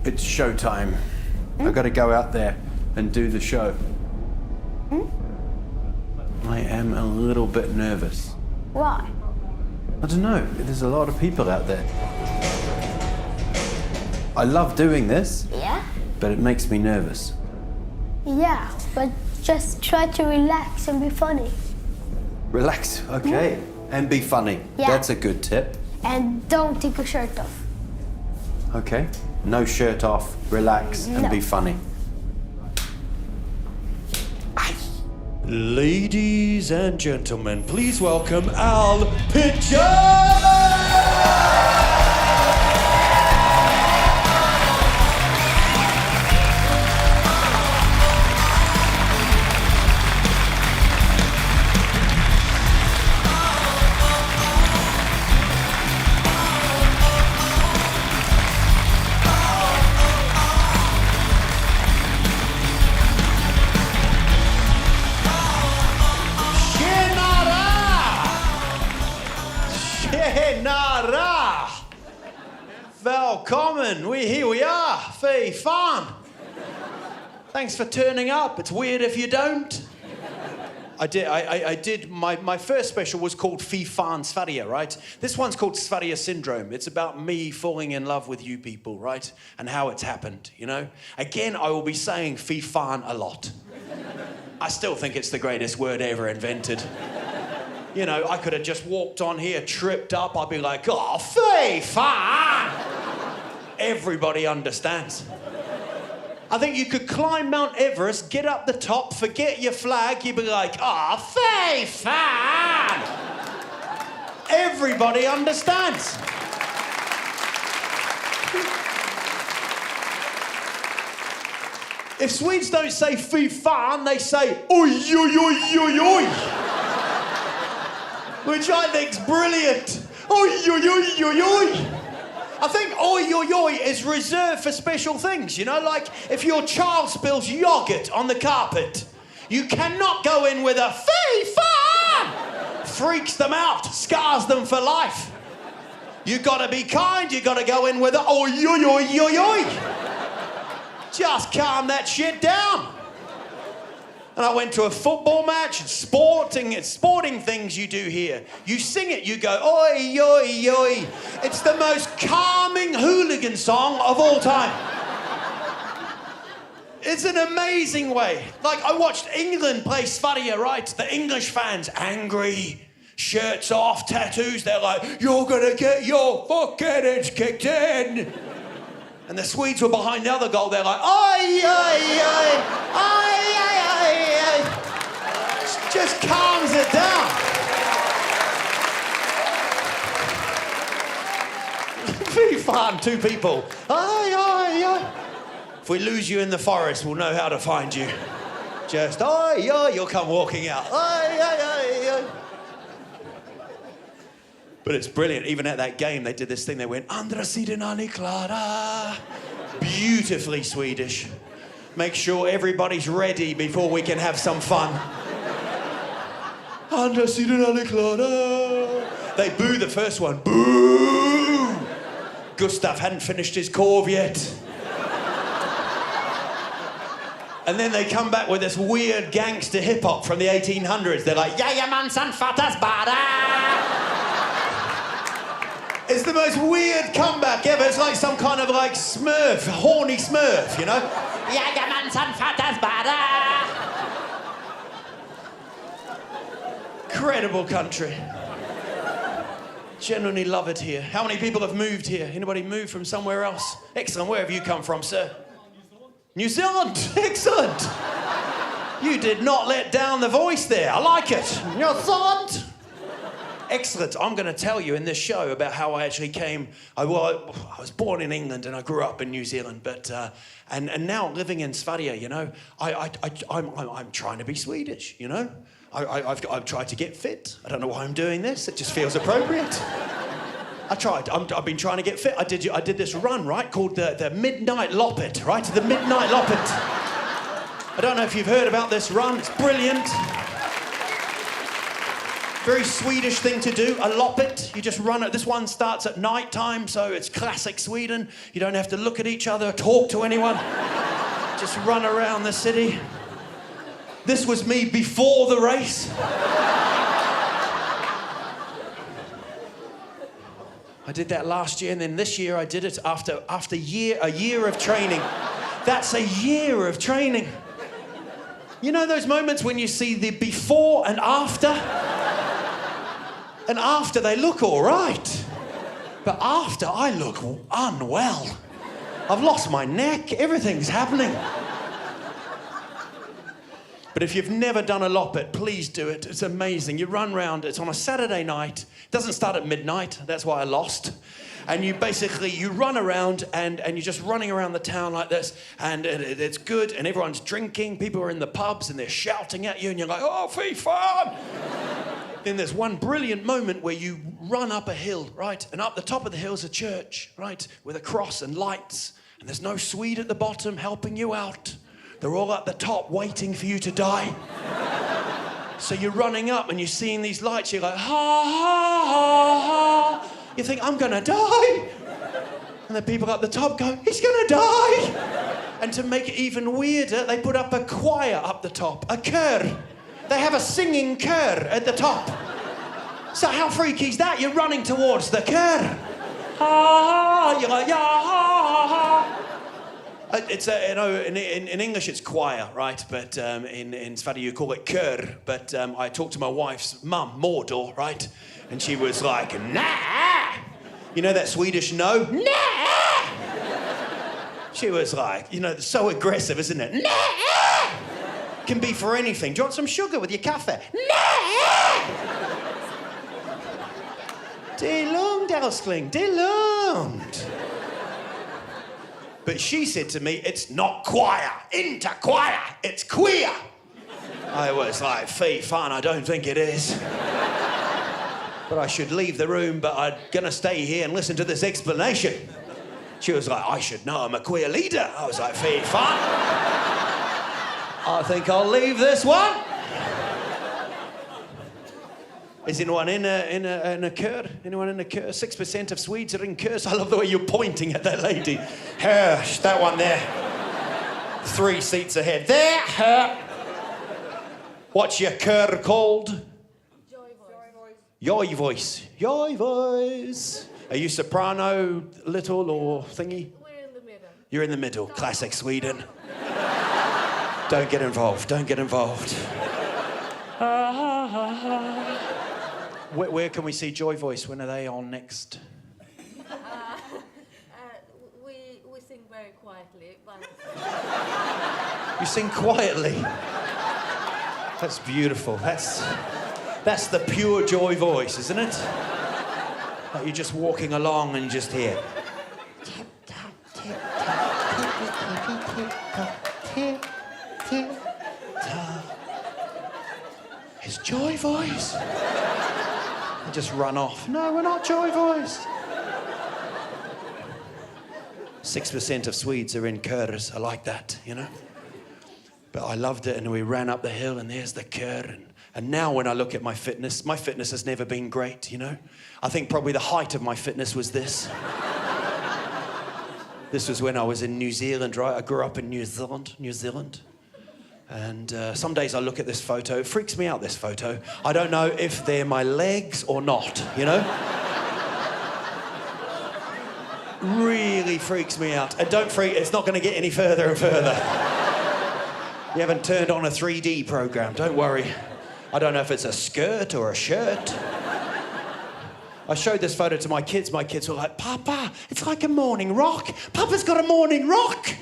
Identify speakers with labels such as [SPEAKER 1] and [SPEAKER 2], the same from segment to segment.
[SPEAKER 1] It's showtime. I've got to go out there and do the show. I am a little bit nervous.
[SPEAKER 2] Why?
[SPEAKER 1] I don't know. There's a lot of people out there. I love doing this,
[SPEAKER 2] Yeah?
[SPEAKER 1] but it makes me nervous.
[SPEAKER 2] Yeah, but just try to relax and be funny.
[SPEAKER 1] Relax, okay, and be funny.
[SPEAKER 2] Yeah.
[SPEAKER 1] That's a good tip.
[SPEAKER 2] And don't take your shirt off.
[SPEAKER 1] Okay, no shirt off, relax, and
[SPEAKER 2] No.
[SPEAKER 1] be funny.
[SPEAKER 3] Ladies and gentlemen, please welcome Alpitcher! Tjenare! Välkommen! Here we are, Fee Fan. Thanks for turning up. It's weird if you don't. I did. My first special was called Fee Fan Sverige, right? This one's called Sverige Syndrome. It's about me falling in love with you people, right? And how it's happened, you know? Again, I will be saying Fee Fan a lot. I still think it's the greatest word ever invented. You know, I could have just walked on here, tripped up, I'd be like, oh, fee fan! Everybody understands. I think you could climb Mount Everest, get up the top, forget your flag, you'd be like, oh, fee fan! Everybody understands. If Swedes don't say fy fan, they say oi, oi, oi, oi, oi. Which I think's brilliant. Oi, oi, oi, oi, oi. I think oi, oi, oi is reserved for special things, you know? Like if your child spills yogurt on the carpet, you cannot go in with a fy fan. Freaks them out, scars them for life. You gotta be kind, you gotta go in with a oi, oi, oi, oi, oi. Just calm that shit down. And I went to a football match, sporting things you do here. You sing it, you go, oi, oi, oi. It's the most calming hooligan song of all time. It's an amazing way. Like, I watched England play Sverige, right? The English fans, angry, shirts off, tattoos. They're like, you're gonna get your fucking heads kicked in. And the Swedes were behind the other goal. They're like, oi, oi, oi, oi, oi, oi, oi. Just calms it down. Fy fan, two people. Oi, oi, oi. If we lose you in the forest, we'll know how to find you. Just, oi, oi, you'll come walking out. Oi, oi, oi, oi. But it's brilliant. Even at that game, they did this thing. They went, andra sidan är klara. Beautifully Swedish. Make sure everybody's ready before we can have some fun. Andra sidan är klara. They boo the first one. Boo! Gustav hadn't finished his korv yet. And then they come back with this weird gangster hip-hop from the 1800s. They're like, jajamensan fattas bara! It's the most weird comeback ever. It's like some kind of like Smurf, horny Smurf, you know? Jajamensan fattas bara! Incredible country. Genuinely love it here. How many people have moved here? Anybody moved from somewhere else? Excellent. Where have you come from, sir? New Zealand. Excellent. You did not let down the voice there. I like it. New Zealand. Excellent. I'm going to tell you in this show about how I actually came. I was born in England and I grew up in New Zealand, but and now living in Sverige, you know, I'm trying to be Swedish, you know. I've tried to get fit. I don't know why I'm doing this. It just feels appropriate. I've been trying to get fit. I did this run, right, called the Midnight Loopit, right? The Midnight Loopit. I don't know if you've heard about this run. It's brilliant. Very Swedish thing to do, a loopit. You just run it. This one starts at night time, so it's classic Sweden. You don't have to look at each other, talk to anyone. Just run around the city. This was me before the race. I did that last year, and then this year I did it after a year of training. That's a year of training. You know those moments when you see the before and after? And after they look all right. But after I look unwell. I've lost my neck, everything's happening. But if you've never done a loopit, please do it. It's amazing. You run round, it's on a Saturday night. It doesn't start at midnight, that's why I lost. And you run around and you're just running around the town like this, and it's good, and everyone's drinking, people are in the pubs and they're shouting at you, and you're like, oh, fee fun! Then there's one brilliant moment where you run up a hill, right? And up the top of the hill's a church, right? With a cross and lights, and there's no Swede at the bottom helping you out. They're all at the top waiting for you to die. So you're running up and you're seeing these lights, you're like, ha, ha, ha, ha. You think, I'm gonna die. And the people at the top go, he's gonna die. And to make it even weirder, they put up a choir up the top, a chör. They have a singing chör at the top. So how freaky is that? You're running towards the chör. Ha, ha, you're like, yeah, ha, ha. It's in English it's choir, right? But in Swedish you call it kör. But I talked to my wife's mum, Mordor, right? And she was like, nah! You know that Swedish no? Nah! She was like, you know, so aggressive, isn't it? Nah! Can be for anything. Do you want some sugar with your kaffe? Nah! Det är lugnt, älskling. Det är lugnt. But she said to me, it's not choir, inte choir, it's queer. I was like, fee fan, I don't think it is. But I should leave the room, but I'm gonna stay here and listen to this explanation. She was like, I should know, I'm a queer leader. I was like, fee fan. I think I'll leave this one. Is anyone in a chör? Anyone in a chör? 6% of Swedes are in chörs. I love the way you're pointing at that lady. Her, that one there. 3 seats ahead. There, her. What's your chör called? Joy voice. Joy voice. Are you soprano, little, or thingy?
[SPEAKER 4] We're in the middle.
[SPEAKER 3] You're in the middle. Classic Sweden. Don't get involved. Don't get involved. Where can we see Joy Voice? When are they on next?
[SPEAKER 4] We sing very quietly, but...
[SPEAKER 3] You sing quietly. That's beautiful. That's the pure Joy Voice, isn't it? Like you're just walking along and you just hear... Tip-tap, tip-tap, tip-tap, tip-tap. It's Joy Voice. And just run off. No, we're not Joy Voice. 6% of Swedes are in körs. I like that, you know. But I loved it, and we ran up the hill, and there's the kör. And now when I look at my fitness has never been great, you know. I think probably the height of my fitness was this. This was when I was in New Zealand, right? I grew up in New Zealand. And some days I look at this photo, it freaks me out, this photo. I don't know if they're my legs or not, you know? Really freaks me out. And don't freak, it's not going to get any further and further. You haven't turned on a 3D program, don't worry. I don't know if it's a skirt or a shirt. I showed this photo to my kids. My kids were like, Papa, it's like a morning rock. Papa's got a morning rock.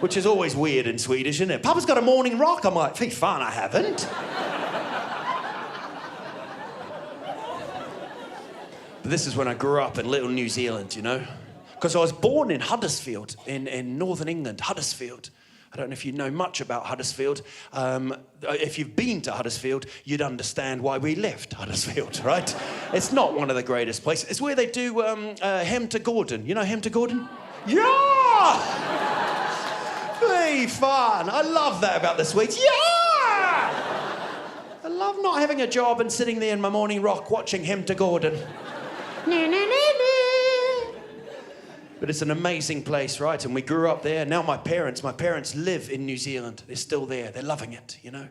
[SPEAKER 3] Which is always weird in Swedish, isn't it? Papa's got a morning rock. I'm like, fee fan, I haven't. But this is when I grew up in little New Zealand, you know? Because I was born in Huddersfield, in northern England, Huddersfield. I don't know if you know much about Huddersfield. If you've been to Huddersfield, you'd understand why we left Huddersfield, right? It's not one of the greatest places. It's where they do Hem to Gordon. You know Hem to Gordon? Yeah! Fy fan! I love that about the Swedes. Yeah! I love love not having a job and sitting there in my morning rock watching Him to Gordon. But it's an amazing place, right? And we grew up there. Now my parents live in New Zealand. They're still there. They're loving it, you know.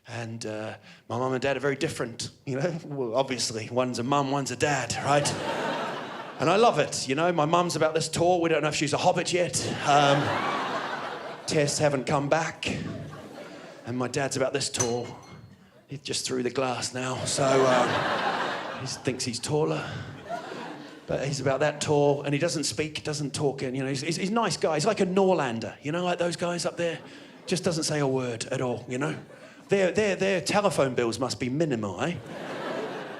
[SPEAKER 3] And my mum and dad are very different, you know. Well, obviously, one's a mum, one's a dad, right? And I love it, you know. My mum's about this tall. We don't know if she's a hobbit yet. Tests haven't come back. And my dad's about this tall. He's just through the glass now, so he thinks he's taller. But he's about that tall, and he doesn't speak, doesn't talk, and, you know, he's a nice guy. He's like a Norlander, you know, like those guys up there. Just doesn't say a word at all, you know. Their telephone bills must be minimal, eh?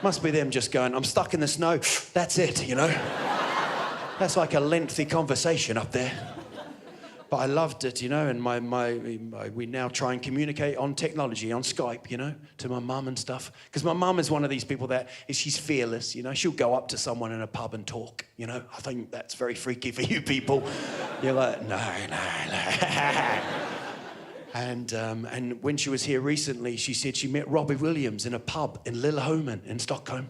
[SPEAKER 3] Must be them just going, I'm stuck in the snow, that's it, you know. That's like a lengthy conversation up there. But I loved it, you know, and we now try and communicate on technology, on Skype, you know, to my mum and stuff. Because my mum is one of these people that she's fearless, you know. She'll go up to someone in a pub and talk, you know. I think that's very freaky for you people. You're like, no. And when she was here recently, she said she met Robbie Williams in a pub in Lilleholmen in Stockholm.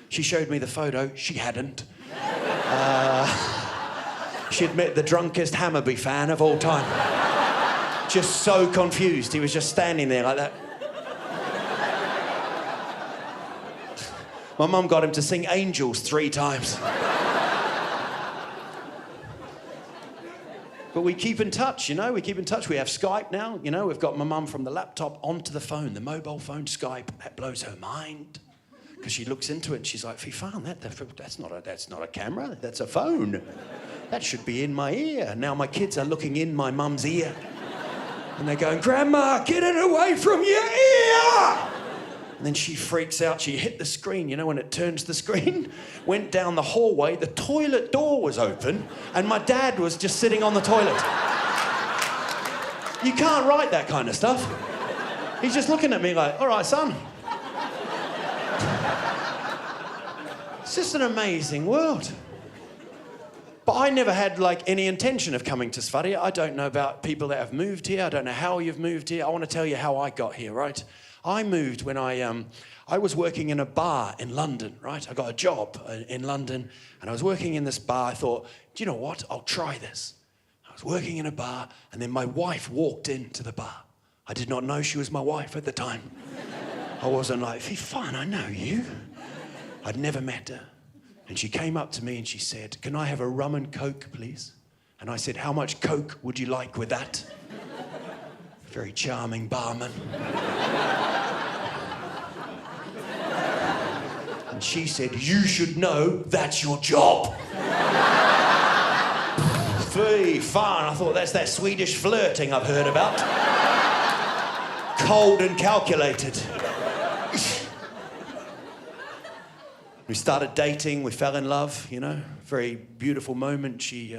[SPEAKER 3] She showed me the photo. She hadn't. She'd met the drunkest Hammarby fan of all time. Just so confused. He was just standing there like that. My mum got him to sing Angels 3 times. But we keep in touch, you know, we keep in touch. We have Skype now, you know. We've got my mum from the laptop onto the phone, the mobile phone Skype. That blows her mind. Because she looks into it and she's like, Fifan, that's not a camera, that's a phone. That should be in my ear. Now my kids are looking in my mum's ear. And they're going, Grandma, get it away from your ear! And then she freaks out. She hit the screen, you know, when it turns the screen. Went down the hallway, the toilet door was open, and my dad was just sitting on the toilet. You can't write that kind of stuff. He's just looking at me like, all right, son. It's just an amazing world. But I never had, like, any intention of coming to Sverige. I don't know about people that have moved here. I don't know how you've moved here. I want to tell you how I got here, right? I moved when I was working in a bar in London, right? I got a job in London, and I was working in this bar. I thought, do you know what? I'll try this. I was working in a bar, and then my wife walked into the bar. I did not know she was my wife at the time. I wasn't like, Fifan, I know you. I'd never met her. And she came up to me and she said, can I have a rum and coke, please? And I said, how much coke would you like with that? Very charming barman. And she said, you should know that's your job. Fy fan, I thought that's that Swedish flirting I've heard about. Cold and calculated. We started dating, we fell in love, you know. Very beautiful moment. She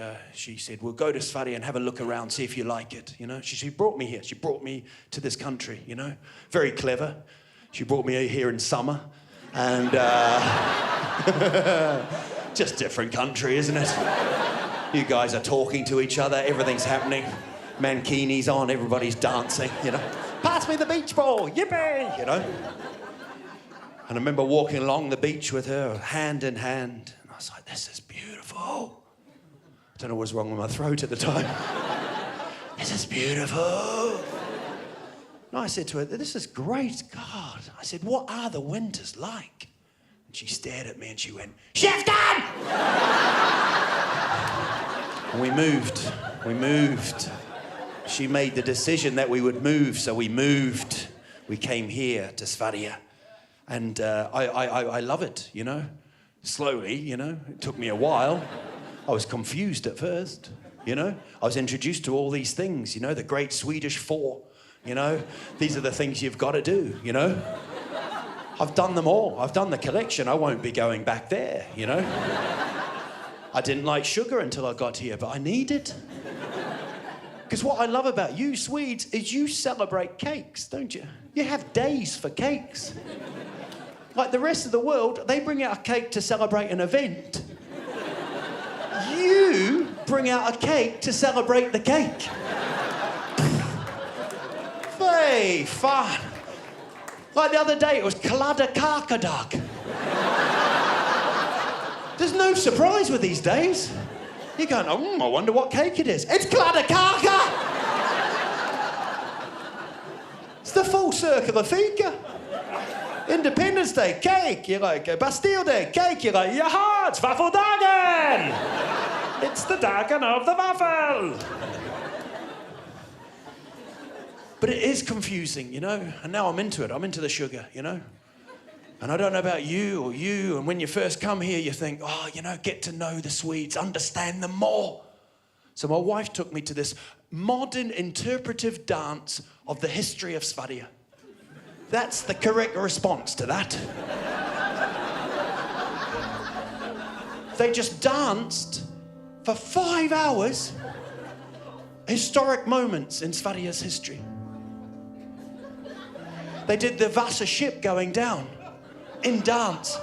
[SPEAKER 3] said, we'll go to Sverige and have a look around, see if you like it, you know. She brought me here. She brought me to this country, you know. Very clever. She brought me here in summer. And just different country, isn't it? You guys are talking to each other, everything's happening. Mankinis on, everybody's dancing, you know. Pass me the beach ball, yippee, you know. And I remember walking along the beach with her, hand in hand. And I was like, this is beautiful. I don't know what was wrong with my throat at the time. This is beautiful. And I said to her, this is great, God. I said, what are the winters like? And she stared at me and she went, Shifton! And we moved. She made the decision that we would move, so we moved. We came here to Sverige. And I love it, you know. Slowly, you know. It took me a while. I was confused at first, you know. I was introduced to all these things, you know, the great Swedish Four, you know. These are the things you've got to do, you know. I've done them all. I've done the collection. I won't be going back there, you know. I didn't like sugar until I got here, but I need it. Because what I love about you Swedes is you celebrate cakes, don't you? You have days for cakes. Like the rest of the world, they bring out a cake to celebrate an event. You bring out a cake to celebrate the cake. Fy fan. Like the other day, it was Klada Karkadag. There's no surprise with these days. You're going, I wonder what cake it is. It's Klada Karka! It's the full circle of fika. Independence Day, cake. You're like, Bastille Day, cake. You're like, jaha, it's Waffeldagen! It's the Dagen of the Waffel! But it is confusing, you know? And now I'm into it. I'm into the sugar, you know? And I don't know about you, and when you first come here, you think, get to know the Swedes, understand them more. So my wife took me to this modern interpretive dance of the history of Sverige. That's the correct response to that. They just danced for 5 hours historic moments in Sverige's history. They did the Vasa ship going down in dance.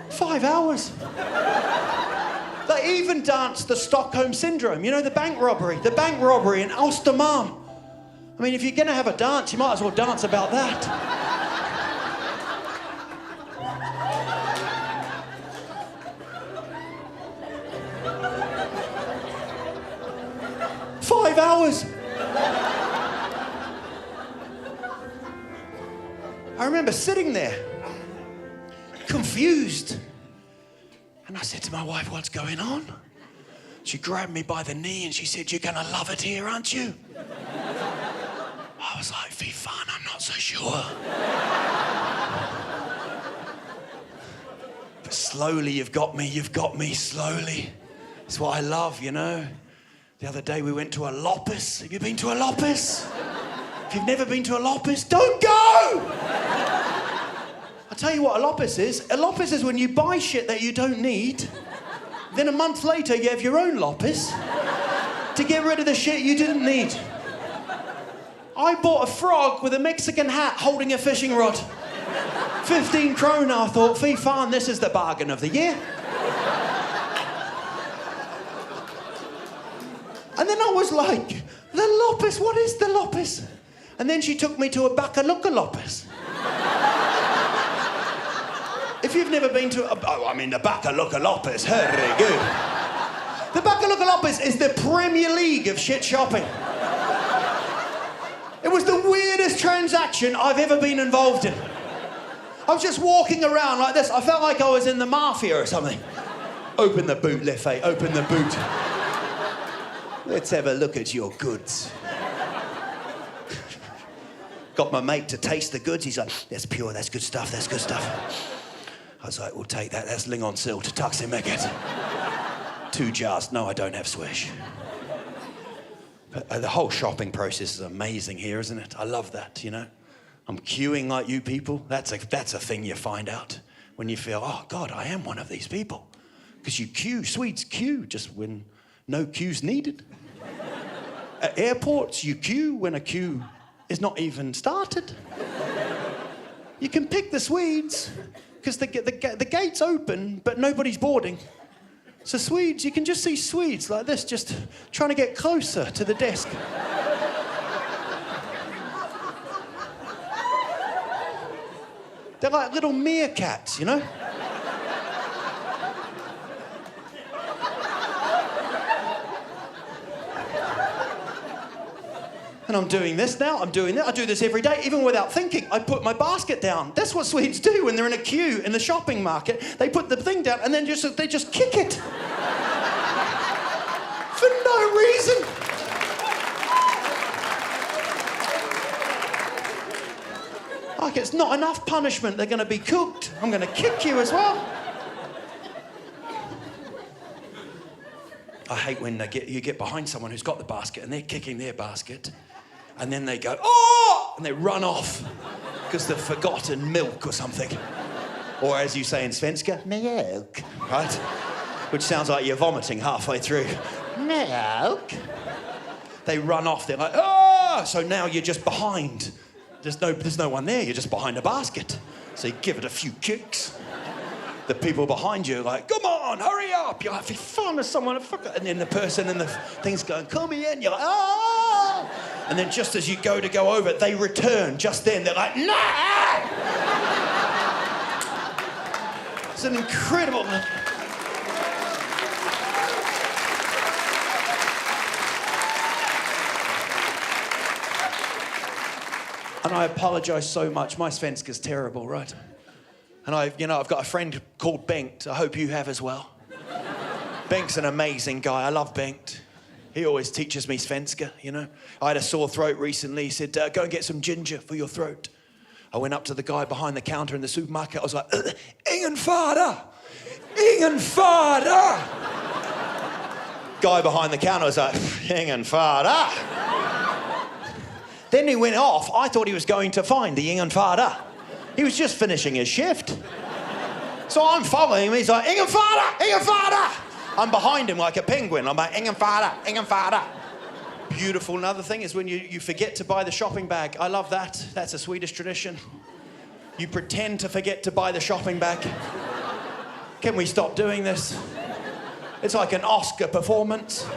[SPEAKER 3] Five hours. They even danced the Stockholm Syndrome, you know, the bank robbery in Alstermalm. I mean, if you're going to have a dance, you might as well dance about that. 5 hours. I remember sitting there, confused. And I said to my wife, what's going on? She grabbed me by the knee and she said, you're going to love it here, aren't you? I was like, fy fan, I'm not so sure. But slowly, you've got me slowly. It's what I love, you know. The other day we went to a Loppis. Have you been to a Loppis? If you've never been to a Loppis, don't go! I'll tell you what a Loppis is. A Loppis is when you buy shit that you don't need, then a month later you have your own Loppis to get rid of the shit you didn't need. I bought a frog with a Mexican hat holding a fishing rod. 15 krona, I thought, fy fan, this is the bargain of the year. And then I was like, the Loppis, what is the Loppis? And then she took me to a Bakaluka Loppis. If you've never been to the Bakaluka Loppis, herregud. The Bakaluka Loppis is the Premier League of shit shopping. It was the weirdest transaction I've ever been involved in. I was just walking around like this. I felt like I was in the mafia or something. Open the boot, Leffe, open the boot. Let's have a look at your goods. Got my mate to taste the goods. He's like, that's pure, that's good stuff, that's good stuff. I was like, we'll take that, that's lingonsylt, taximeket. 2 jars. No, I don't have swish. But the whole shopping process is amazing here, isn't it? I love that, you know? I'm queuing like you people. That's a thing you find out when you feel, oh, God, I am one of these people. Because you queue, Swedes queue just when no queue's needed. At airports, you queue when a queue is not even started. You can pick the Swedes because the gate's open, but nobody's boarding. So Swedes, you can just see Swedes like this, just trying to get closer to the desk. They're like little meerkats, you know? And I'm doing this now, I'm doing that. I do this every day, even without thinking. I put my basket down. That's what Swedes do when they're in a queue in the shopping market. They put the thing down and then they just kick it. For no reason. Like it's not enough punishment, they're gonna be cooked. I'm gonna kick you as well. I hate when you get behind someone who's got the basket and they're kicking their basket. And then they go, oh! And they run off because they've forgotten milk or something. Or as you say in Svenska, milk, right? Which sounds like you're vomiting halfway through. Milk. They run off, they're like, oh! So now you're just behind. There's no one there, you're just behind a basket. So you give it a few kicks. the people behind you are like, come on, hurry up. You're like, if you find someone, and then the person in the thing's going, come in. You're like, ah. And then just as you go over, they return just then. They're like, nah. It's an incredible... And I apologise so much. My svenska's terrible, right? And I've got a friend called Bengt. I hope you have as well. Bengt's an amazing guy. I love Bengt. He always teaches me svenska, you know. I had a sore throat recently. He said, go and get some ginger for your throat. I went up to the guy behind the counter in the supermarket. I was like, ingen fara! Ingen fara! Guy behind the counter was like, ingen fara! Then he went off. I thought he was going to find the ingen fara. He was just finishing his shift. So I'm following him. He's like, ingen fara! Ingen fara! I'm behind him like a penguin. I'm like, ingen fara! Ingen fara! Beautiful. Another thing is when you forget to buy the shopping bag. I love that. That's a Swedish tradition. You pretend to forget to buy the shopping bag. Can we stop doing this? It's like an Oscar performance.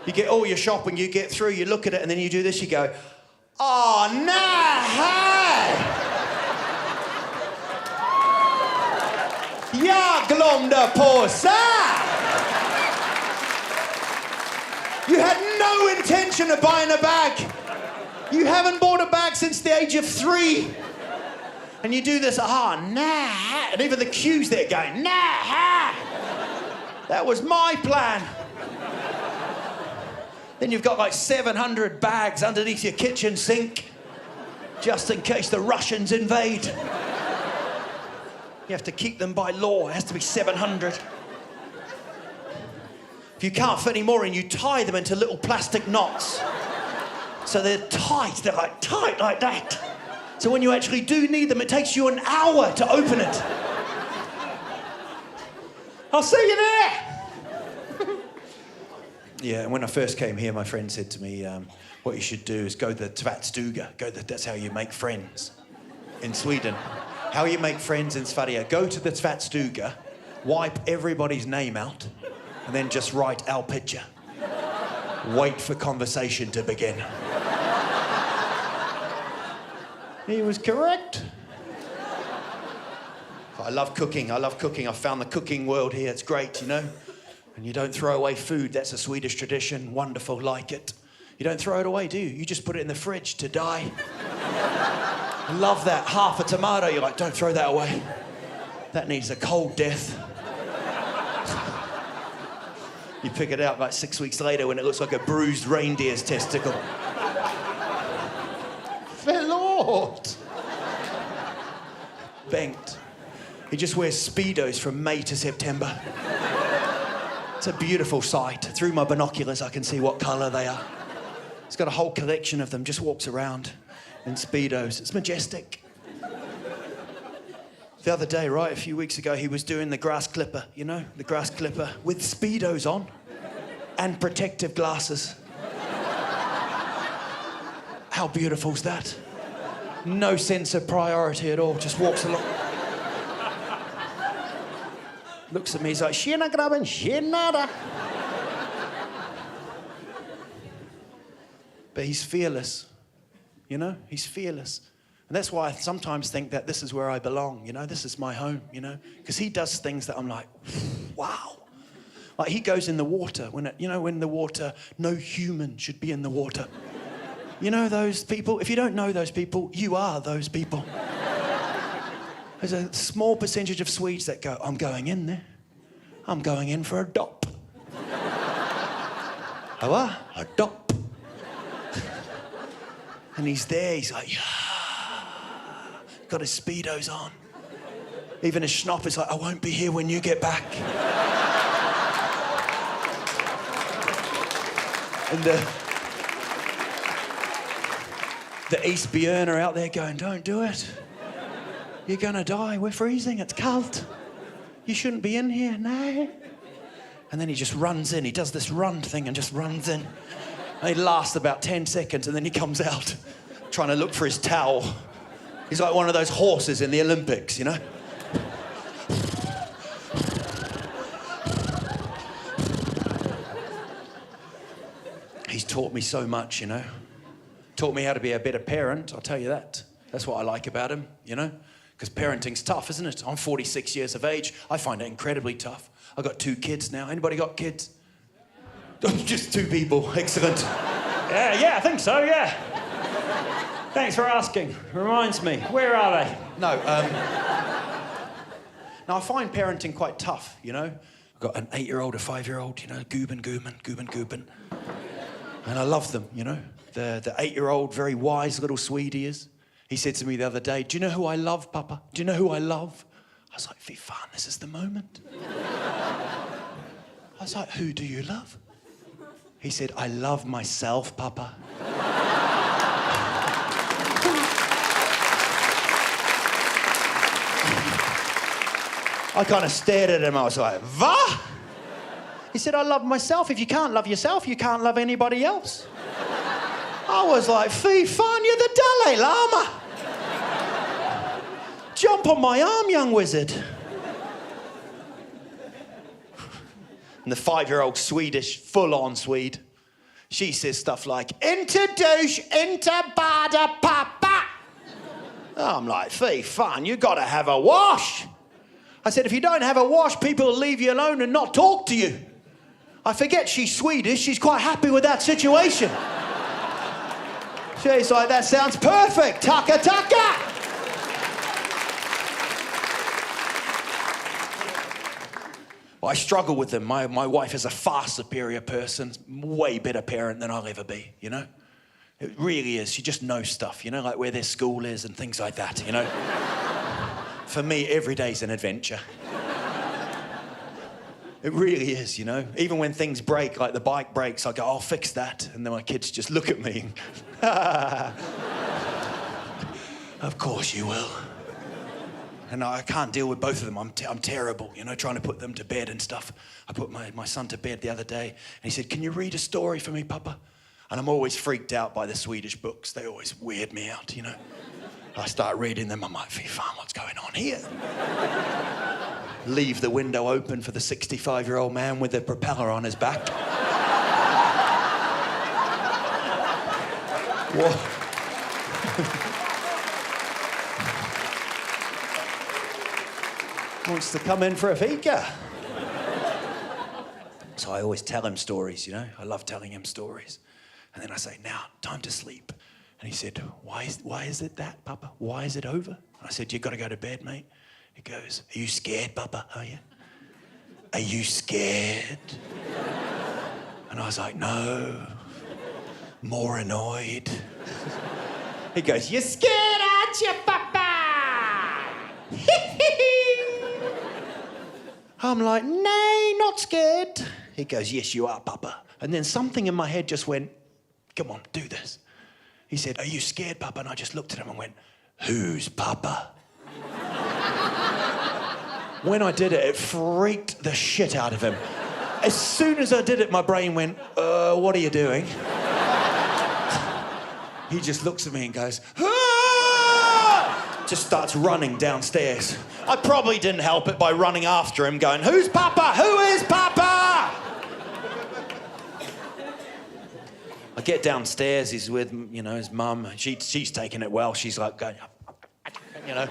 [SPEAKER 3] You get all your shopping, you get through, you look at it, and then you do this, you go, oh, nej! Jag glömde påsen! You had no intention of buying a bag. You haven't bought a bag since the age of 3. And you do this, nah. And even the queue's there going, nah. That was my plan. Then you've got like 700 bags underneath your kitchen sink, just in case the Russians invade. You have to keep them by law. It has to be 700. If you can't fit any more in, you tie them into little plastic knots. So they're tight. They're like tight like that. So when you actually do need them, it takes you an hour to open it. I'll see you there. Yeah, and when I first came here, my friend said to me, what you should do is go to the tvättstuga. That's how you make friends in Sweden. How you make friends in Sverige. Go to the tvättstuga, wipe everybody's name out, and then just write alpitcher. Wait for conversation to begin. He was correct. I love cooking. I found the cooking world here. It's great, you know. And you don't throw away food. That's a Swedish tradition. Wonderful, like it. You don't throw it away, do you? You just put it in the fridge to die. I love that. Half a tomato, you're like, don't throw that away. That needs a cold death. You pick it out about 6 weeks later when it looks like a bruised reindeer's testicle. Förlåt! Bengt. He just wears Speedos from May to September. It's a beautiful sight. Through my binoculars, I can see what colour they are. He's got a whole collection of them, just walks around in Speedos. It's majestic. The other day, right, a few weeks ago, he was doing the grass clipper, you know, the grass clipper with Speedos on and protective glasses. How beautiful's that? No sense of priority at all, just walks along. Looks at me, he's like, tjena grabben, tjenare. But he's fearless, you know? He's fearless. And that's why I sometimes think that this is where I belong, you know? This is my home, you know? Because he does things that I'm like, wow. Like he goes in the water, when the water, no human should be in the water. You know those people? If you don't know those people, you are those people. There's a small percentage of Swedes that go, I'm going in there. I'm going in for a dop. A dop. And he's there, he's like, yeah. Got his Speedos on. Even his schnopp is like, I won't be here when you get back. And the isbjörn are out there going, don't do it. You're gonna die, we're freezing, it's cold. You shouldn't be in here, no. And then he just runs in, he does this run thing and just runs in. And he lasts about 10 seconds and then he comes out trying to look for his towel. He's like one of those horses in the Olympics, you know? taught me so much, you know. Taught me how to be a better parent, I'll tell you that. That's what I like about him, you know. Because parenting's tough, isn't it? I'm 46 years of age. I find it incredibly tough. I've got 2 kids now. Anybody got kids? Just 2 people. Excellent. Yeah, I think so, yeah. Thanks for asking. Reminds me, where are they? No, now I find parenting quite tough, you know. I've got an 8-year-old, a 5-year-old, you know, Gooben. And I love them, you know. The 8-year-old, very wise little Swede he is. He said to me the other day, "Do you know who I love, Papa? Do you know who I love?" I was like, "Fy fan, this is the moment." I was like, "Who do you love?" He said, "I love myself, Papa." I kind of stared at him. I was like, "Va?" He said, "I love myself. If you can't love yourself, you can't love anybody else." I was like, "Fy fan, you're the Dalai Lama. Jump on my arm, young wizard." And the 5-year-old Swedish, full-on Swede, she says stuff like, "Inte douche, inte bada papa." I'm like, "Fy fan, you gotta have a wash." I said, "If you don't have a wash, people will leave you alone and not talk to you." I forget she's Swedish, she's quite happy with that situation. She's like, "That sounds perfect, taka taka." Well, I struggle with them. My wife is a far superior person, way better parent than I'll ever be, you know? It really is. She just knows stuff, you know, like where their school is and things like that, you know? For me, every day's an adventure. It really is, you know? Even when things break, like the bike breaks, I go, "I'll fix that." And then my kids just look at me. "Of course you will." And I can't deal with both of them. I'm terrible, you know, trying to put them to bed and stuff. I put my son to bed the other day, and he said, "Can you read a story for me, Papa?" And I'm always freaked out by the Swedish books. They always weird me out, you know. I start reading them, I'm like, "Fy fan, what's going on here?" Leave the window open for the 65-year-old man with the propeller on his back. What? Wants to come in for a fika. So I always tell him stories, you know. I love telling him stories. And then I say, "Now, time to sleep." And he said, why is it that, Papa? Why is it over? And I said, "You got to go to bed, mate." He goes, "Are you scared, Papa? Are you? Are you scared?" And I was like, "No, more annoyed." He goes, "You're scared, aren't you, Papa?" I'm like, "Nay, not scared." He goes, "Yes, you are, Papa." And then something in my head just went, "Come on, do this." He said, "Are you scared, Papa?" And I just looked at him and went, "Who's Papa?" When I did it, it freaked the shit out of him. As soon as I did it, my brain went, "What are you doing?" He just looks at me and goes, "Ah!" Just starts running downstairs. I probably didn't help it by running after him, going, "Who's Papa? Who is Papa?" I get downstairs, he's with, you know, his mum. She's taking it well. She's like going, you know,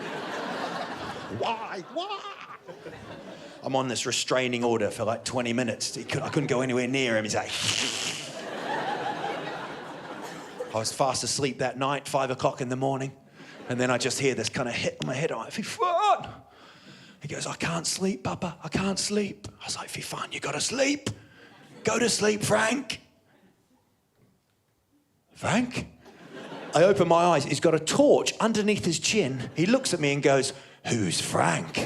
[SPEAKER 3] why? I'm on this restraining order for like 20 minutes. I couldn't go anywhere near him. He's like... I was fast asleep that night, 5 o'clock in the morning. And then I just hear this kind of hit on my head. I'm like, "Fy fan." He goes, "I can't sleep, Papa. I can't sleep." I was like, "Fy fan, you got to sleep. Go to sleep, Frank." Frank? I open my eyes. He's got a torch underneath his chin. He looks at me and goes, "Who's Frank?"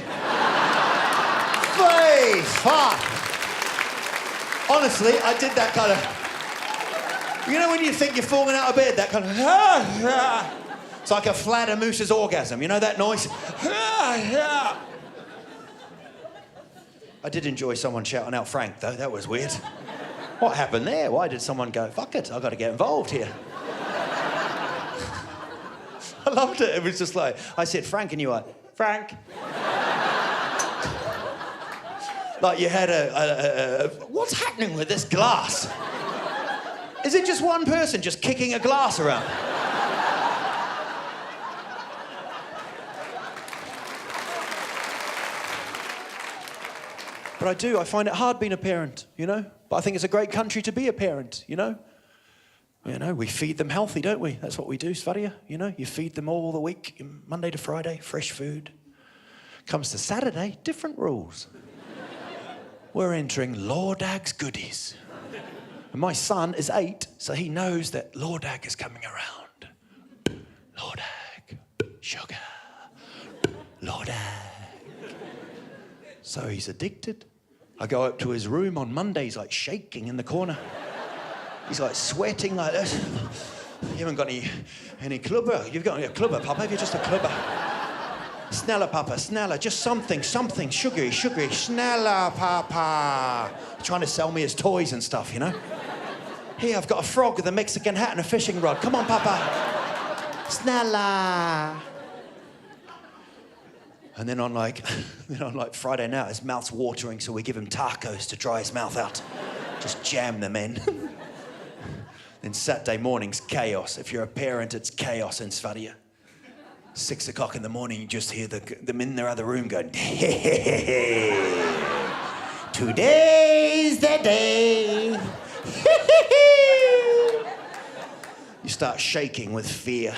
[SPEAKER 3] Fy fan. Honestly, I did that kind of... You know when you think you're falling out of bed, that kind of... It's like a fladdermouse's orgasm. You know that noise? I did enjoy someone shouting out Frank, though. That was weird. What happened there? Why did someone go, "Fuck it, I've got to get involved here"? I loved it. It was just like, I said, "Frank," and you were like, "Frank." Like you had what's happening with this glass? Is it just one person just kicking a glass around? But I find it hard being a parent, you know? But I think it's a great country to be a parent, you know? You know, we feed them healthy, don't we? That's what we do, Sverige, you know? You feed them all the week, Monday to Friday, fresh food. Comes to Saturday, different rules. We're entering Lordag's goodies. And my son is 8, so he knows that Lordag is coming around. Lordag, sugar, Lordag. So he's addicted. I go up to his room on Monday, he's like shaking in the corner. He's like sweating like this. You haven't got any clubber? You've got a clubber, Papa? Have you just a clubber? Sneller, Papa, sneller. Just something, sugary. Sneller, Papa. Trying to sell me his toys and stuff, you know? Here, I've got a frog with a Mexican hat and a fishing rod. Come on, Papa. Sneller. And then on like Friday night, his mouth's watering, so we give him tacos to dry his mouth out. Just jam them in. Then Saturday morning's chaos. If you're a parent, it's chaos in Sverige. 6 o'clock in the morning, you just hear them in their other room going, today's the day. You start shaking with fear.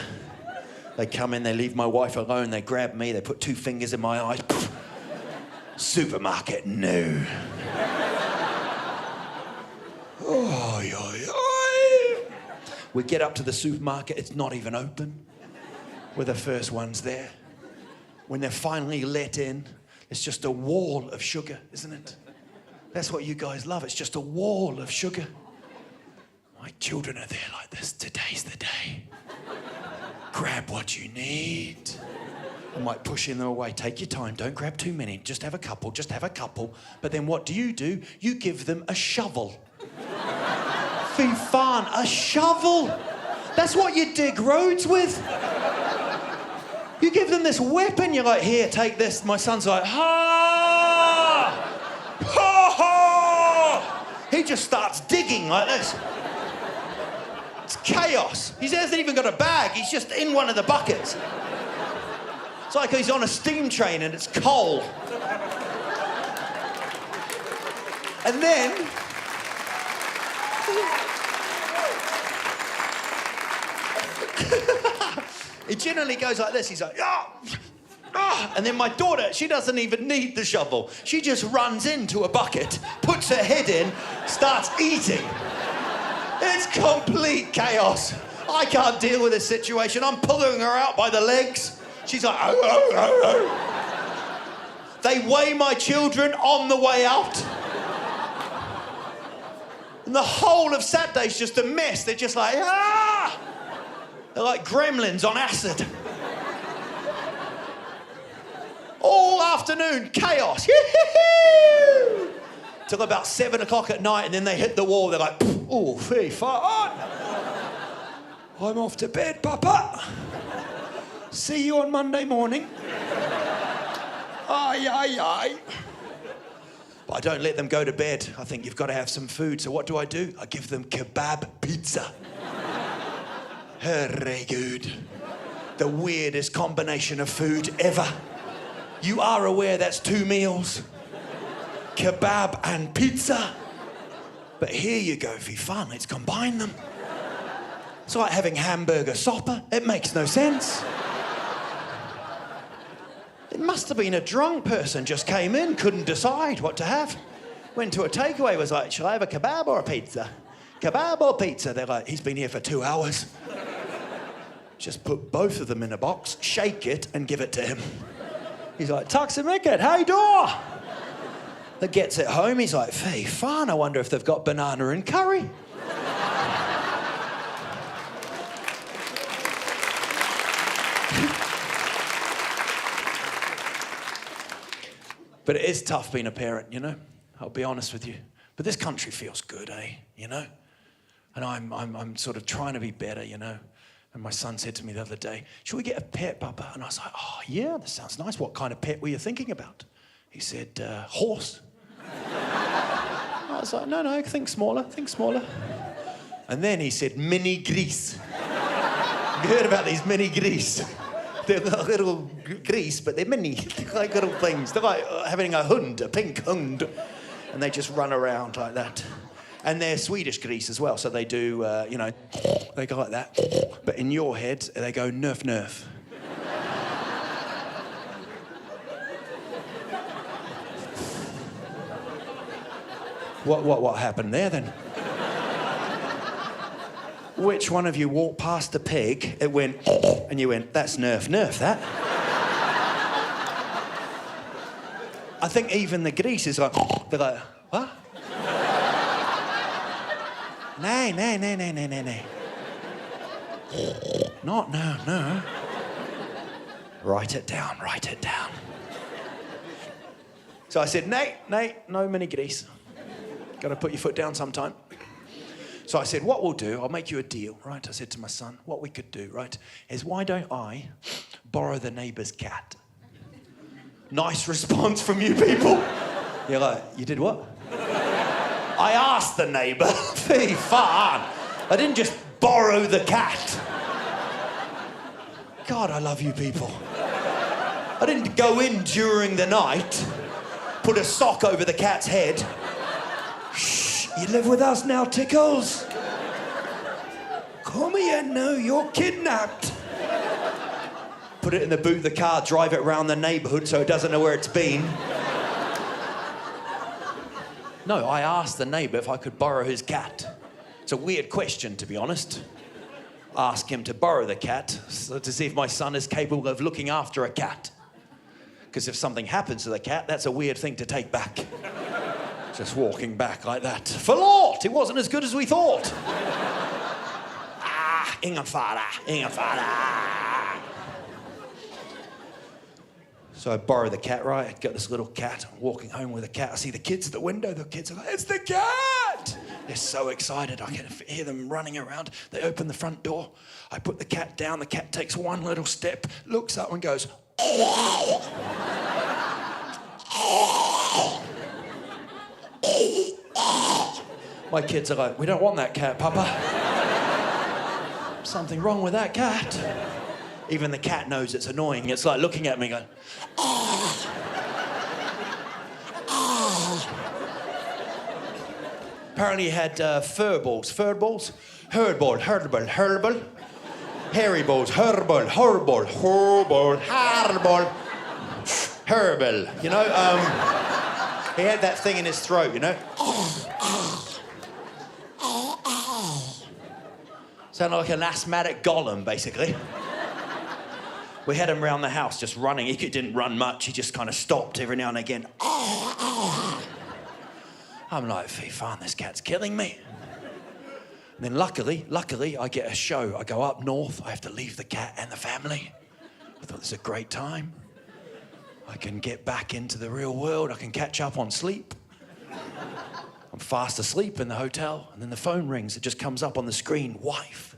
[SPEAKER 3] They come in, they leave my wife alone, they grab me, they put 2 fingers in my eyes. Supermarket, no. We get up to the supermarket, it's not even open. We're the first ones there. When they're finally let in, it's just a wall of sugar, isn't it? That's what you guys love, it's just a wall of sugar. My children are there like this, today's the day. Grab what you need. I might push them away. Take your time. Don't grab too many. Just have a couple. Just have a couple. But then what do? You give them a shovel. Fy fan, a shovel. That's what you dig roads with. You give them this weapon. You're like, here, take this. My son's like, ha! Ha ha! He just starts digging like this. It's chaos. He hasn't even got a bag. He's just in one of the buckets. It's like he's on a steam train and it's coal. And then... it generally goes like this. He's like, ah! Ah! And then my daughter, she doesn't even need the shovel. She just runs into a bucket, puts her head in, starts eating. It's complete chaos. I can't deal with this situation. I'm pulling her out by the legs. She's like, oh, oh, oh, oh. They weigh my children on the way out. And the whole of Saturday's just a mess. They're just like, ah! They're like gremlins on acid. All afternoon, chaos. Till about 7 o'clock at night, and then they hit the wall. They're like, oh, fy fan. I'm off to bed, Papa. See you on Monday morning. Aye, aye, aye. But I don't let them go to bed. I think you've got to have some food. So what do? I give them kebab pizza. Herregud. The weirdest combination of food ever. You are aware that's 2 meals. Kebab and pizza. But here you go, fy fan, let's combine them. It's like having hamburger supper. It makes no sense. It must have been a drunk person just came in, couldn't decide what to have. Went to a takeaway, was like, shall I have a kebab or a pizza? Kebab or pizza? They're like, he's been here for 2 hours. Just put both of them in a box, shake it, and give it to him. He's like, tack så mycket, hej då! That gets it home, he's like, fy fan, I wonder if they've got banana and curry. But it is tough being a parent, you know? I'll be honest with you. But this country feels good, eh? You know? And I'm sort of trying to be better, you know? And my son said to me the other day, should we get a pet, Papa? And I was like, oh, yeah, that sounds nice. What kind of pet were you thinking about? He said, horse. I was like, no, think smaller, think smaller. And then he said, mini grease. You heard about these mini grease? They're like little grease, but they're mini, they're like little things. They're like having a hund, a pink hund. And they just run around like that. And they're Swedish grease as well, so they do, they go like that. But in your head, they go nerf, nerf. What happened there then? Which one of you walked past the pig, it went, and you went, that's nerf, nerf, that. I think even the grease is like, they're like, what? Nay. Not no. Write it down. So I said, Nate, no mini grease. Got to put your foot down sometime. So I said, what we'll do, I'll make you a deal, right? I said to my son, what we could do, right, is why don't I borrow the neighbour's cat? Nice response from you people. You're like, you did what? I asked the neighbour. Fy fan. I didn't just borrow the cat. God, I love you people. I didn't go in during the night, put a sock over the cat's head. Shh, you live with us now, Tickles. Come here now, you're kidnapped. Put it in the boot of the car, drive it around the neighbourhood so it doesn't know where it's been. No, I asked the neighbour if I could borrow his cat. It's a weird question, to be honest. Ask him to borrow the cat to see if my son is capable of looking after a cat. Because if something happens to the cat, that's a weird thing to take back. Just walking back like that. Förlåt! It wasn't as good as we thought. Ingen fara. So I borrow the cat, right? I got this little cat. I'm walking home with the cat. I see the kids at the window. The kids are like, it's the cat! They're so excited. I can hear them running around. They open the front door. I put the cat down. The cat takes one little step, looks up and goes, My kids are like, we don't want that cat, Papa. Something wrong with that cat. Even the cat knows it's annoying. It's like looking at me going, Apparently he had fur balls. Herdball, hairy balls, hairball, herbal. You know, he had that thing in his throat, you know. Sounded like an asthmatic golem, basically. We had him around the house just running. He didn't run much. He just kind of stopped every now and again. I'm like, fy fan, this cat's killing me. And then luckily, I get a show. I go up north. I have to leave the cat and the family. I thought this is a great time. I can get back into the real world. I can catch up on sleep. I'm fast asleep in the hotel, and then the phone rings. It just comes up on the screen, wife.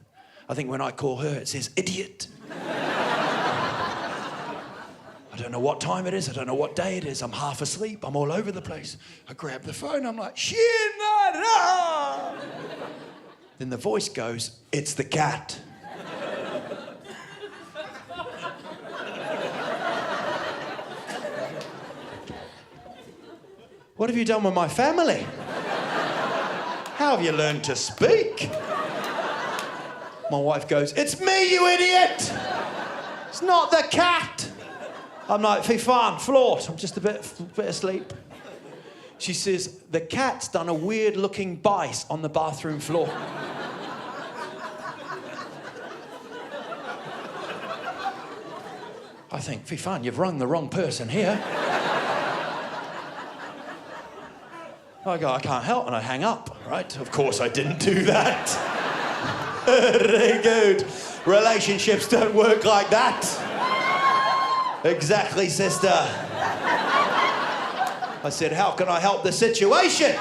[SPEAKER 3] I think when I call her, it says, idiot. I don't know what time it is. I don't know what day it is. I'm half asleep. I'm all over the place. I grab the phone. I'm like, Shinara! Then the voice goes, it's the cat. What have you done with my family? How have you learned to speak? My wife goes, it's me, you idiot! It's not the cat! I'm like, fy fan, float. I'm just a bit asleep. She says, the cat's done a weird-looking bite on the bathroom floor. I think, fy fan, you've rung the wrong person here. I go, I can't help, and I hang up, right? Of course I didn't do that. Very good. Relationships don't work like that. Exactly, sister. I said, how can I help the situation?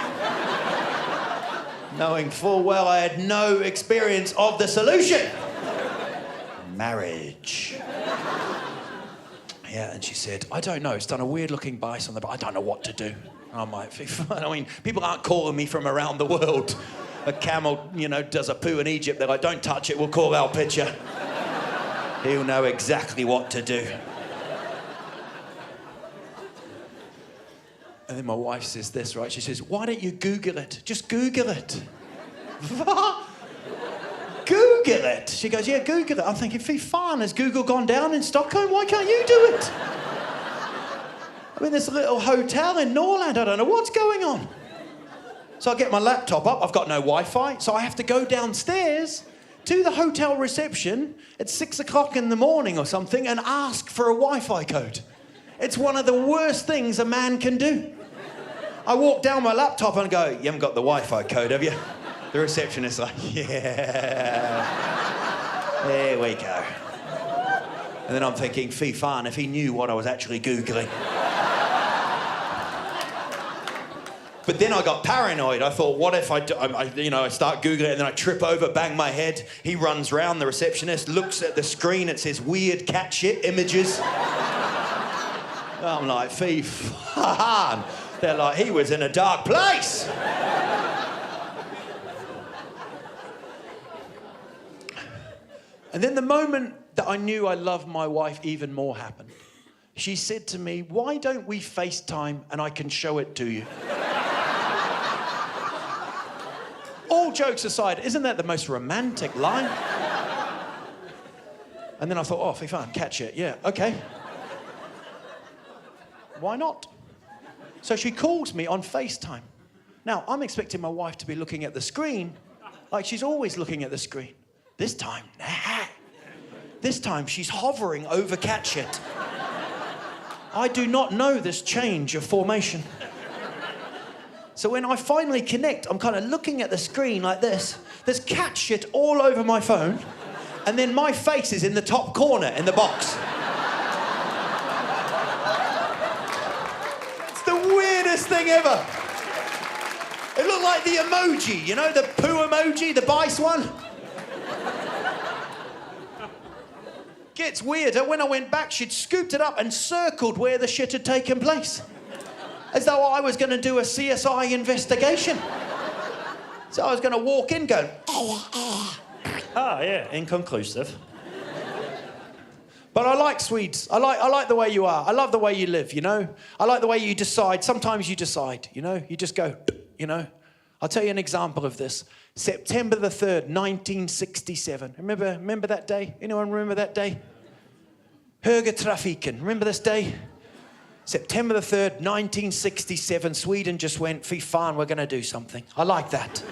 [SPEAKER 3] Knowing full well I had no experience of the solution. Marriage. Yeah, and she said, I don't know, it's done a weird-looking bite on the... I don't know what to do. I'm like, I mean, people aren't calling me from around the world. a camel, does a poo in Egypt, they're like, don't touch it, we'll call alpitcher. He'll know exactly what to do. And then my wife says this, right? She says, why don't you Google it? Just Google it. What? Google it? She goes, yeah, Google it. I'm thinking, fy fan, has Google gone down in Stockholm? Why can't you do it? I'm in this little hotel in Norrland. I don't know what's going on. So I get my laptop up. I've got no Wi-Fi. So I have to go downstairs to the hotel reception at 6 o'clock in the morning or something and ask for a Wi-Fi code. It's one of the worst things a man can do. I walk down my laptop and go, you haven't got the Wi-Fi code, have you? The receptionist's like, yeah. There we go. And then I'm thinking, fy fan, if he knew what I was actually Googling. But then I got paranoid. I thought, what if I start Googling and then I trip over, bang my head. He runs round, the receptionist, looks at the screen, it says weird cat shit images. I'm like, fy fan. They're like, he was in a dark place. And then the moment that I knew I loved my wife even more happened. She said to me, why don't we FaceTime and I can show it to you? All jokes aside, isn't that the most romantic line? And then I thought, oh, fy fan, catch it, yeah, okay. Why not? So she calls me on FaceTime. Now, I'm expecting my wife to be looking at the screen like she's always looking at the screen. This time, nah. This time, she's hovering over cat shit. I do not know this change of formation. So when I finally connect, I'm kind of looking at the screen like this. There's cat shit all over my phone, and then my face is in the top corner in the box. It's the weirdest thing ever. It looked like the emoji, the poo emoji, the Bice one. Gets weirder. When I went back, she'd scooped it up and circled where the shit had taken place. As though I was going to do a CSI investigation. So I was going to walk in going, oh, yeah, inconclusive. But I like Swedes. I like the way you are. I love the way you live, I like the way you decide. Sometimes you decide, you just go, I'll tell you an example of this. September the 3rd, 1967. Remember that day? Anyone remember that day? Högertrafiken. Remember this day? September the 3rd, 1967. Sweden just went, fy fan, we're going to do something. I like that.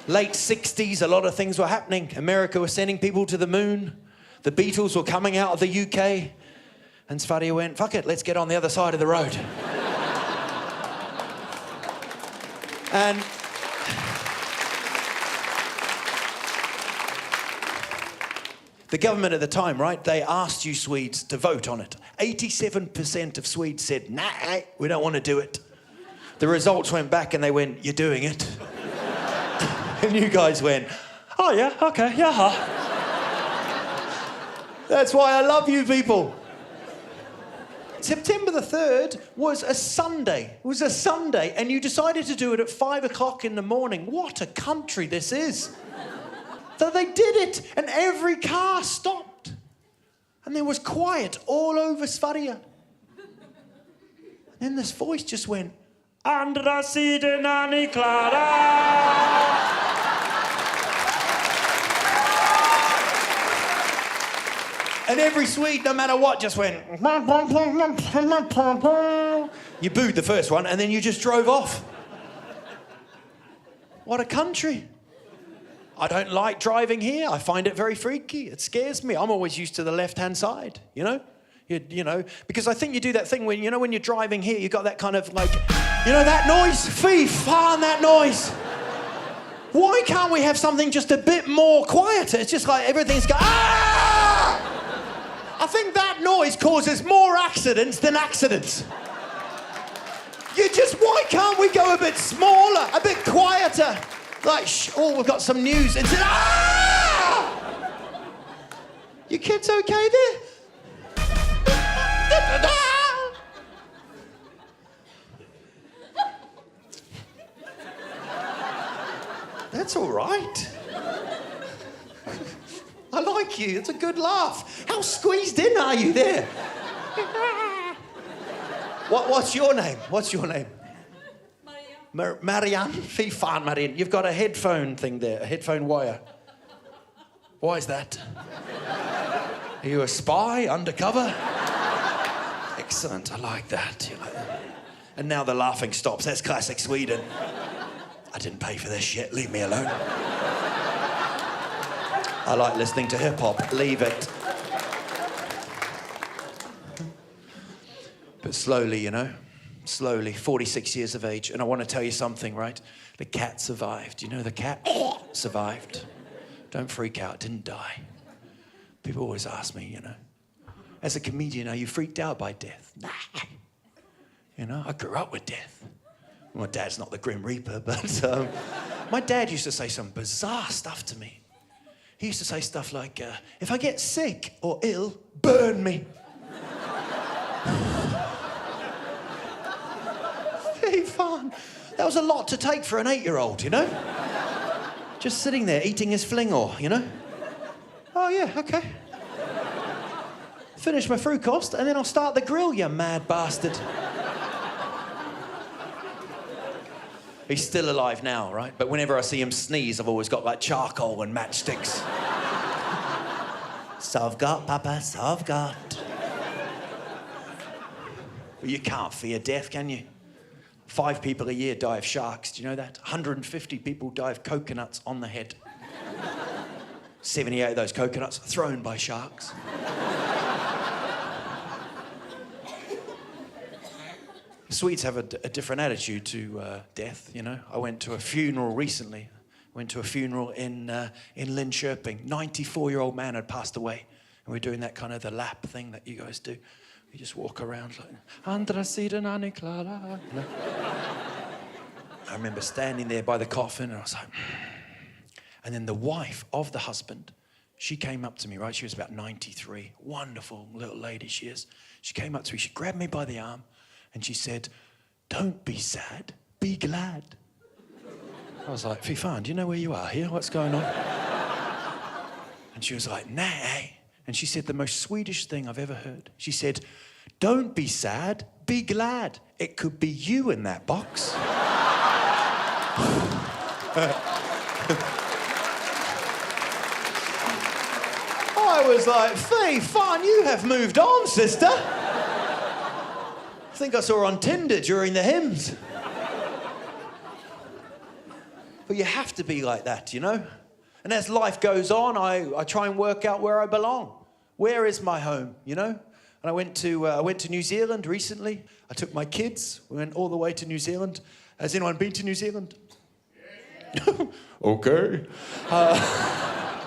[SPEAKER 3] Late 60s, a lot of things were happening. America was sending people to the moon. The Beatles were coming out of the UK. And Svadi went, fuck it, let's get on the other side of the road. And the government at the time, right, they asked you Swedes to vote on it. 87% of Swedes said, nah, we don't want to do it. The results went back and they went, you're doing it. And you guys went, oh yeah, okay, yeah. That's why I love you people. September the 3rd was a Sunday. It was a Sunday, and you decided to do it at 5 o'clock in the morning. What a country this is. So they did it, and every car stopped. And there was quiet all over Sverige. Then this voice just went, Andra sidan är ni klara. And every Swede, no matter what, just went. You booed the first one, and then you just drove off. What a country. I don't like driving here. I find it very freaky. It scares me. I'm always used to the left-hand side, because I think you do that thing when, when you're driving here, you got that kind of like, that noise? Fy fan, that noise. Why can't we have something just a bit more quieter? It's just like everything's going, ah! I think that noise causes more accidents than accidents. Why can't we go a bit smaller, a bit quieter? Like, we've got some news. And ah! Your kids okay there? That's all right. I like you. It's a good laugh. How squeezed in are you there? What's your name? What's your name?
[SPEAKER 4] Maria.
[SPEAKER 3] Marianne? Fy fan, Marianne. You've got a headphone thing there, a headphone wire. Why is that? Are you a spy, undercover? Excellent, I like that. You like that. And now the laughing stops. That's classic Sweden. I didn't pay for this shit. Leave me alone. I like listening to hip-hop. Leave it. But slowly, you know, slowly, 46 years of age. And I want to tell you something, right? The cat survived. You know, the cat survived. Don't freak out, didn't die. People always ask me, you know, as a comedian, are you freaked out by death? Nah. You know, I grew up with death. My dad's not the Grim Reaper, but my dad used to say some bizarre stuff to me. He used to say stuff like, if I get sick or ill, burn me. Very fun. That was a lot to take for an 8-year-old, you know? Just sitting there eating his flingor, you know? Oh, yeah, okay. Finish my fruit cost and then I'll start the grill, you mad bastard. He's still alive now, right? But whenever I see him sneeze, I've always got like charcoal and matchsticks. So I've got, Papa, so I've got. Well, you can't fear death, can you? 5 people a year die of sharks, do you know that? 150 people die of coconuts on the head. 78 of those coconuts thrown by sharks. Swedes have a different attitude to death, you know. I went to a funeral recently. Went to a funeral in Linköping. 94-year-old man had passed away. And we're doing that kind of the lap thing that you guys do. We just walk around like, Andra sidan Annie Clara. You know? I remember standing there by the coffin and I was like, and then the wife of the husband, she came up to me, right? She was about 93. Wonderful little lady she is. She came up to me, she grabbed me by the arm and she said, don't be sad, be glad. I was like, Fy fan, do you know where you are here? What's going on? And she was like, nah. And she said the most Swedish thing I've ever heard. She said, don't be sad, be glad. It could be you in that box. I was like, Fy fan, you have moved on, sister. I think I saw her on Tinder during the hymns. But you have to be like that, you know? And as life goes on, I try and work out where I belong. Where is my home, you know? And I went to New Zealand recently. I took my kids. We went all the way to New Zealand. Has anyone been to New Zealand? Yeah. Okay.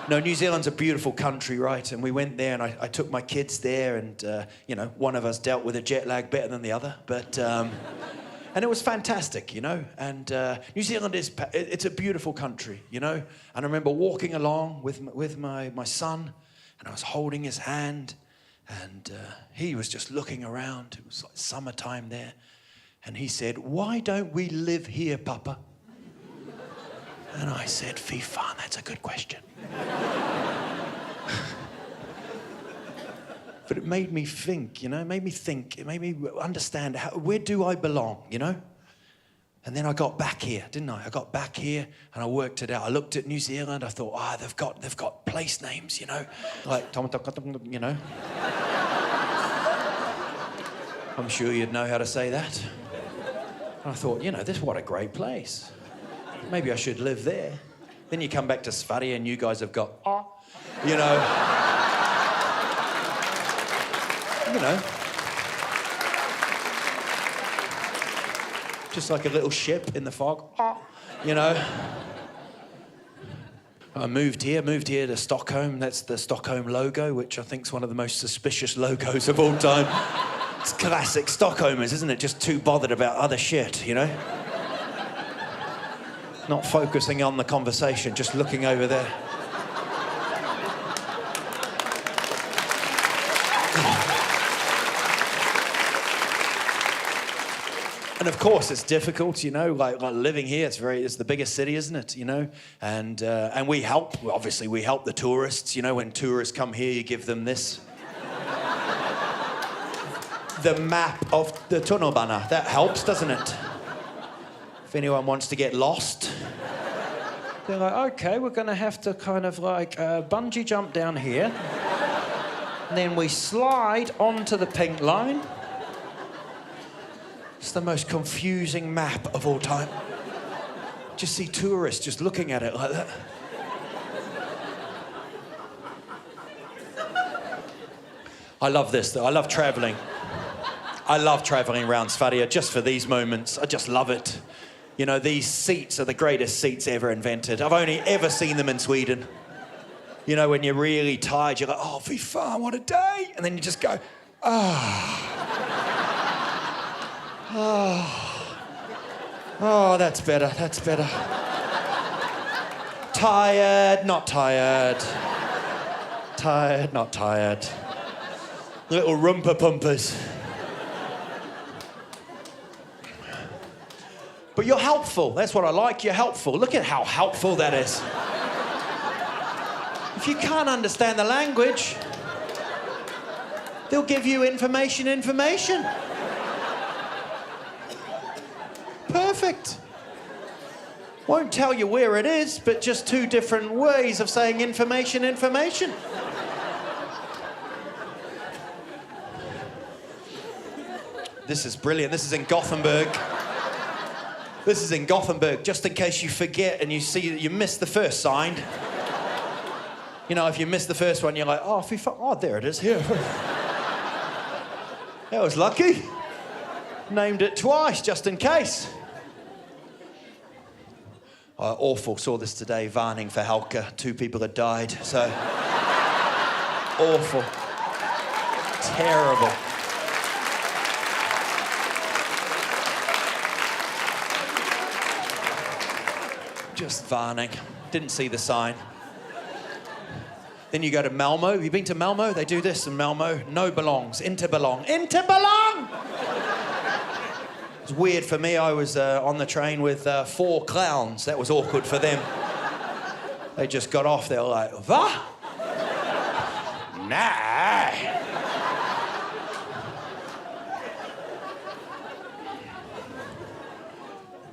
[SPEAKER 3] No, New Zealand's a beautiful country, right? And we went there and I took my kids there and, you know, one of us dealt with a jet lag better than the other. But, and it was fantastic, you know? And New Zealand it's a beautiful country, you know? And I remember walking along with my son and I was holding his hand and he was just looking around. It was like summertime there. And he said, why don't we live here, Papa? And I said, Fy fan, that's a good question. But it made me think, you know, it made me understand, where do I belong, you know? And then I got back here, didn't I? I got back here and I worked it out. I looked at New Zealand, I thought, they've got place names, you know? Like, you know? I'm sure you'd know how to say that. And I thought, you know, what a great place. Maybe I should live there. Then you come back to Sverige and you guys have got, you know. You know. Just like a little ship in the fog, you know. I moved here to Stockholm. That's the Stockholm logo, which I think is one of the most suspicious logos of all time. It's classic Stockholmers, isn't it? Just too bothered about other shit, you know. Not focusing on the conversation, just looking over there. And of course, it's difficult, you know, like living here. It's the biggest city, isn't it? You know, and we help. Obviously, we help the tourists. You know, when tourists come here, you give them this, the map of the tunnelbana. That helps, doesn't it? If anyone wants to get lost, they're like, okay, we're going to have to kind of like bungee jump down here, and then we slide onto the pink line. It's the most confusing map of all time. Just see tourists just looking at it like that. I love this, though. I love travelling. I love travelling around Sverige just for these moments. I just love it. You know, these seats are the greatest seats ever invented. I've only ever seen them in Sweden. You know, when you're really tired, you're like, oh, fy fan, what a day. And then you just go, ah. Oh, that's better, that's better. Tired, not tired. Tired, not tired. Little rumpa pumpers. But you're helpful, that's what I like, you're helpful. Look at how helpful that is. If you can't understand the language, they'll give you information. Perfect. Won't tell you where it is, but just two different ways of saying information. This is brilliant. This is in Gothenburg. This is in Gothenburg, just in case you forget and you see that you missed the first sign. You know, if you missed the first one, you're like, oh, there it is, here. That was lucky. Named it twice, just in case. Awful. Saw this today, varning for Helke. 2 people had died, so... awful. Terrible. Just varning. Didn't see the sign. Then you go to Malmo. Have you been to Malmo? They do this in Malmo. No belongs. Interbelong. Interbelong! It was weird for me. I was on the train with 4 clowns. That was awkward for them. They just got off. They were like, va? Nah.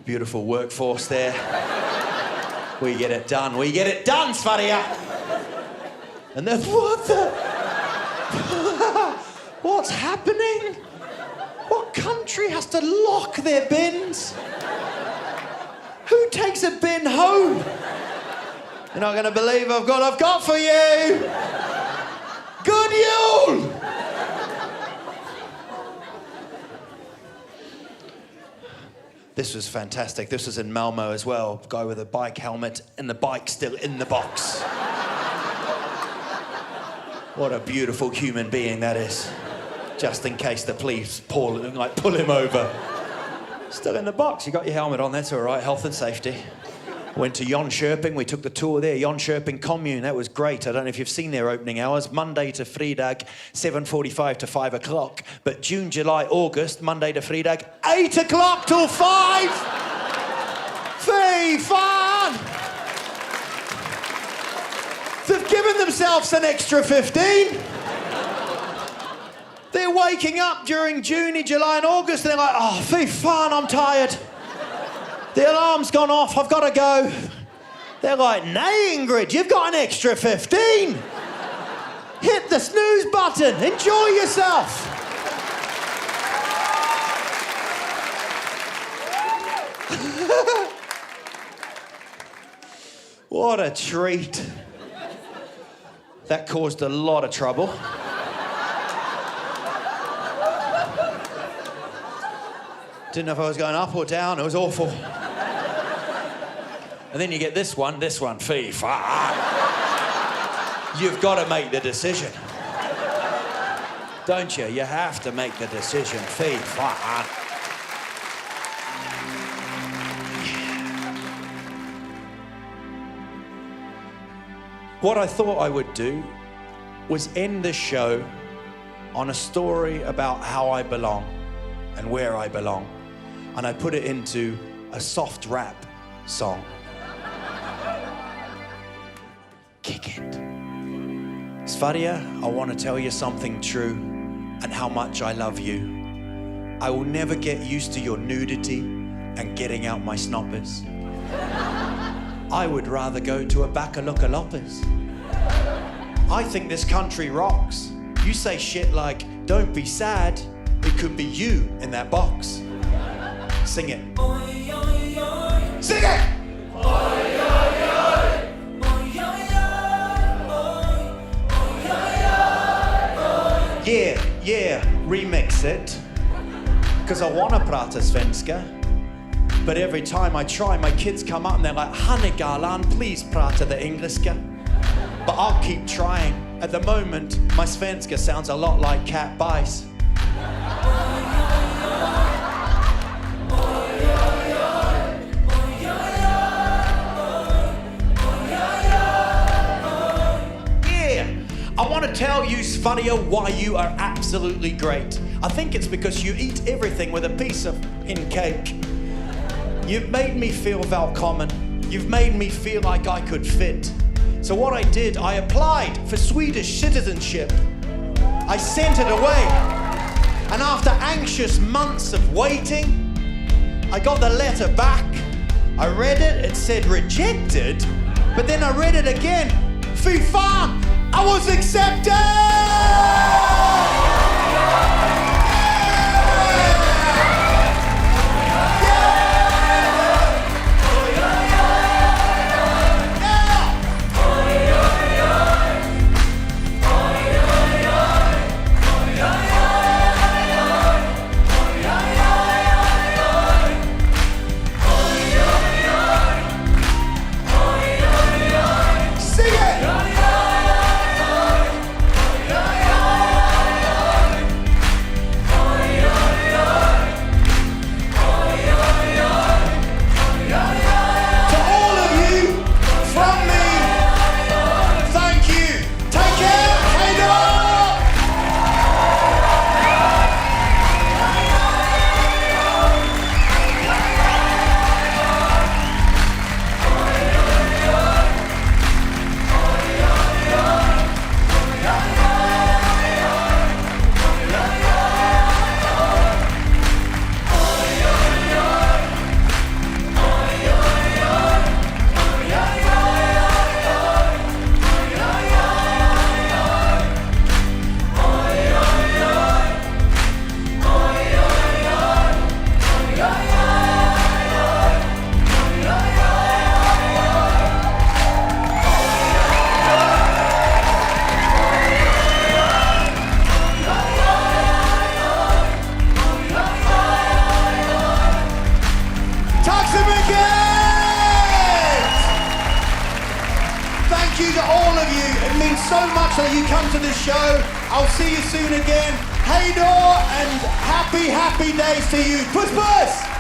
[SPEAKER 3] Beautiful workforce there. We get it done. We get it done, Sverige. And then, what the? What's happening? What country has to lock their bins? Who takes a bin home? You're not going to believe I've got for you. Good Yule! This was fantastic. This was in Malmo as well. Guy with a bike helmet and the bike still in the box. What a beautiful human being that is. Just in case the police pull him over. Still in the box. You got your helmet on, that's all right. Health and safety. Went to Jönköping. We took the tour there. Jönköping commune. That was great. I don't know if you've seen their opening hours. Monday to Fridag, 7:45 to 5 o'clock. But June, July, August, Monday to Fridag, 8 o'clock till 5. Fy fan! They've given themselves an extra 15. They're waking up during June, July and August and they're like, oh, fy fan, I'm tired. The alarm's gone off, I've got to go. They're like, nay, Ingrid, you've got an extra 15. Hit the snooze button, enjoy yourself. What a treat. That caused a lot of trouble. Didn't know if I was going up or down, it was awful. And then you get this one, fy fan. You've got to make the decision. Don't you? You have to make the decision, fy fan. What I thought I would do was end the show on a story about how I belong and where I belong. and I put it into a soft rap song. Kick it. Sverige, I want to tell you something true and how much I love you. I will never get used to your nudity and getting out my snoppers. I would rather go to a Bacalocaloppers. I think this country rocks. You say shit like, don't be sad, it could be you in that box. Sing it. Sing it! Yeah, remix it. Because I want to prata svenska. But every time I try, my kids come up and they're like, Hannigalan, please prata the engelska. But I'll keep trying. At the moment, my svenska sounds a lot like cat bajs. I want to tell you, Sverige, why you are absolutely great. I think it's because you eat everything with a piece of cake. You've made me feel welcome. You've made me feel like I could fit. So what I did, I applied for Swedish citizenship. I sent it away. And after anxious months of waiting, I got the letter back. I read it, it said rejected, but then I read it again. Fy fan! I was accepted! Thank you to all of you. It means so much that you come to this show. I'll see you soon again. Hey door and happy days to you. Puss puss!